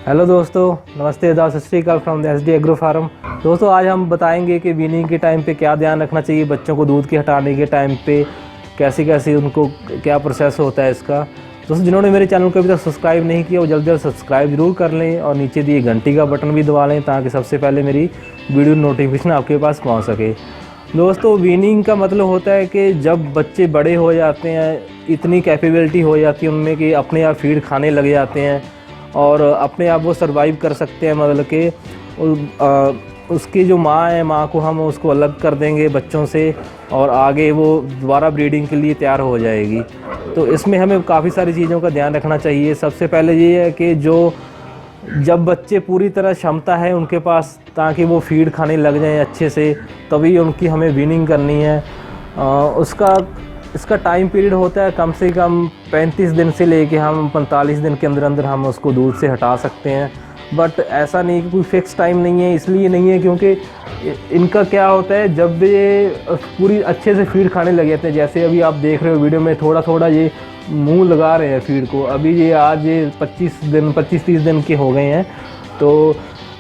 Hello दोस्तों, नमस्ते, आदाब, सत श्री अकाल from the SD Agro Farm. दोस्तों आज हम बताएंगे कि वीनिंग के टाइम पे क्या ध्यान रखना चाहिए, बच्चों को दूध के हटाने के टाइम पे कैसे कैसे उनको क्या प्रोसेस होता है इसका। दोस्तों जिन्होंने मेरे चैनल को अभी तक सब्सक्राइब नहीं किया वो जल्दी जल्दी सब्सक्राइब जरूर कर लें और नीचे दिए घंटी का बटन भी दबा लें ताकि सबसे पहले मेरी वीडियो नोटिफिकेशन आपके पास पहुँच सके। दोस्तों वीनिंग का मतलब होता है कि जब बच्चे बड़े हो जाते हैं, इतनी कैपेबिलिटी हो जाती है उनमें कि अपने आप फीड खाने लग जाते हैं और अपने आप वो सरवाइव कर सकते हैं। मतलब कि उसकी जो माँ है, माँ को हम उसको अलग कर देंगे बच्चों से और आगे वो दोबारा ब्रीडिंग के लिए तैयार हो जाएगी। तो इसमें हमें काफ़ी सारी चीज़ों का ध्यान रखना चाहिए। सबसे पहले ये है कि जब बच्चे पूरी तरह क्षमता है उनके पास ताकि वो फीड खाने लग जाएं अच्छे से, तभी उनकी हमें वीनिंग करनी है। इसका टाइम पीरियड होता है कम से कम 35 दिन से लेके हम 45 दिन के अंदर अंदर हम उसको दूध से हटा सकते हैं। बट ऐसा नहीं कि कोई फिक्स टाइम नहीं है, इसलिए नहीं है क्योंकि इनका क्या होता है, जब ये पूरी अच्छे से फीड खाने लग जाते हैं, जैसे अभी आप देख रहे हो वीडियो में थोड़ा थोड़ा ये मुंह लगा रहे हैं फीड को। अभी ये आज ये 25-30 दिन के हो गए हैं, तो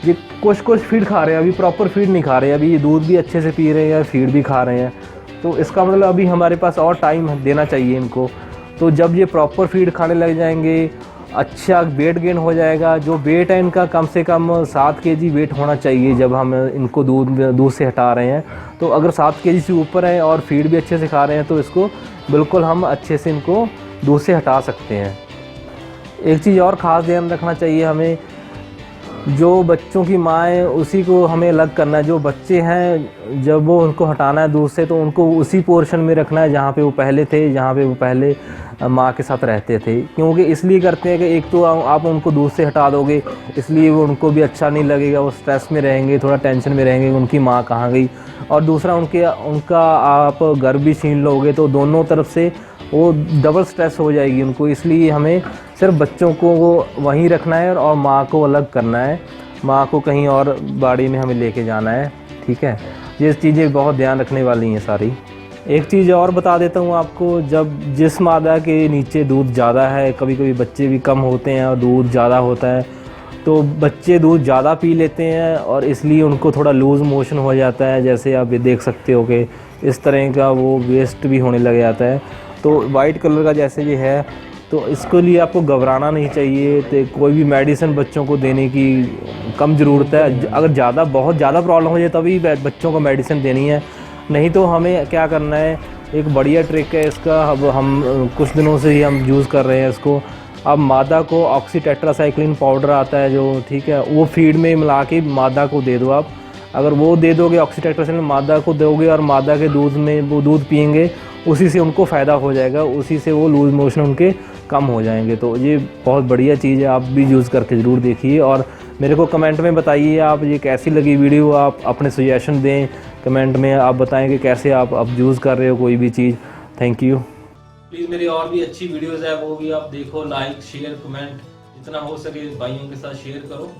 ये कुछ फीड खा रहे हैं, अभी प्रॉपर फीड नहीं खा रहे हैं। अभी ये दूध भी अच्छे से पी रहे हैं, फीड भी खा रहे हैं। तो इसका मतलब अभी हमारे पास और टाइम देना चाहिए इनको। तो जब ये प्रॉपर फीड खाने लग जाएंगे, अच्छा वेट गेन हो जाएगा। जो वेट है इनका कम से कम 7 केजी वेट होना चाहिए जब हम इनको दूध से हटा रहे हैं। तो अगर 7 केजी से ऊपर है और फीड भी अच्छे से खा रहे हैं तो इसको बिल्कुल हम अच्छे से इनको दूध से हटा सकते हैं। एक चीज़ और ख़ास ध्यान रखना चाहिए हमें, जो बच्चों की माँ है उसी को हमें अलग करना है। जो बच्चे हैं जब वो उनको हटाना है दूध से तो उनको उसी पोर्शन में रखना है जहाँ पे वो पहले थे, जहाँ पे वो पहले माँ के साथ रहते थे। क्योंकि इसलिए करते हैं कि एक तो आप उनको दूध से हटा दोगे, इसलिए वो उनको भी अच्छा नहीं लगेगा, वो स्ट्रेस में रहेंगे, थोड़ा टेंशन में रहेंगे उनकी माँ कहाँ गई। और दूसरा उनका आप घर भी छीन लोगे तो दोनों तरफ से वो डबल स्ट्रेस हो जाएगी उनको। इसलिए हमें सिर्फ बच्चों को वो वहीं रखना है और माँ को अलग करना है। माँ को कहीं और बाड़ी में हमें लेके जाना है, ठीक है। ये चीज़ें बहुत ध्यान रखने वाली हैं सारी। एक चीज़ और बता देता हूँ आपको, जिस मादा के नीचे दूध ज़्यादा है, कभी कभी बच्चे भी कम होते हैं और दूध ज़्यादा होता है, तो बच्चे दूध ज़्यादा पी लेते हैं और इसलिए उनको थोड़ा लूज़ मोशन हो जाता है। जैसे आप ये देख सकते हो कि इस तरह का वो वेस्ट भी होने लग जाता है। तो वाइट कलर का जैसे ये है, तो इसके लिए आपको घबराना नहीं चाहिए। तो कोई भी मेडिसिन बच्चों को देने की कम ज़रूरत है। अगर बहुत ज़्यादा प्रॉब्लम हो जाए तभी बच्चों को मेडिसिन देनी है, नहीं तो हमें क्या करना है, एक बढ़िया ट्रिक है इसका। अब हम कुछ दिनों से ही हम यूज़ कर रहे हैं इसको। अब मादा को ऑक्सी टेट्रासाइक्लिन पाउडर आता है जो, ठीक है, वो फीड में मिला के मादा को दे दो आप। अगर वो दे दोगे ऑक्सी टेट्रासाइक्लिन मादा को दोगे और मादा के दूध में वो दूध पियेंगे, उसी से उनको फ़ायदा हो जाएगा, उसी से वो लूज़ मोशन उनके कम हो जाएंगे। तो ये बहुत बढ़िया चीज़ है, आप भी यूज़ करके ज़रूर देखिए और मेरे को कमेंट में बताइए आप ये कैसी लगी वीडियो। आप अपने सजेशन दें कमेंट में, आप बताएं कि कैसे आप अब यूज़ कर रहे हो कोई भी चीज़। Thank you. प्लीज़ मेरी और भी अच्छी वीडियोज़ है वो भी आप देखो, लाइक शेयर कमेंट जितना हो सके भाइयों के साथ शेयर करो।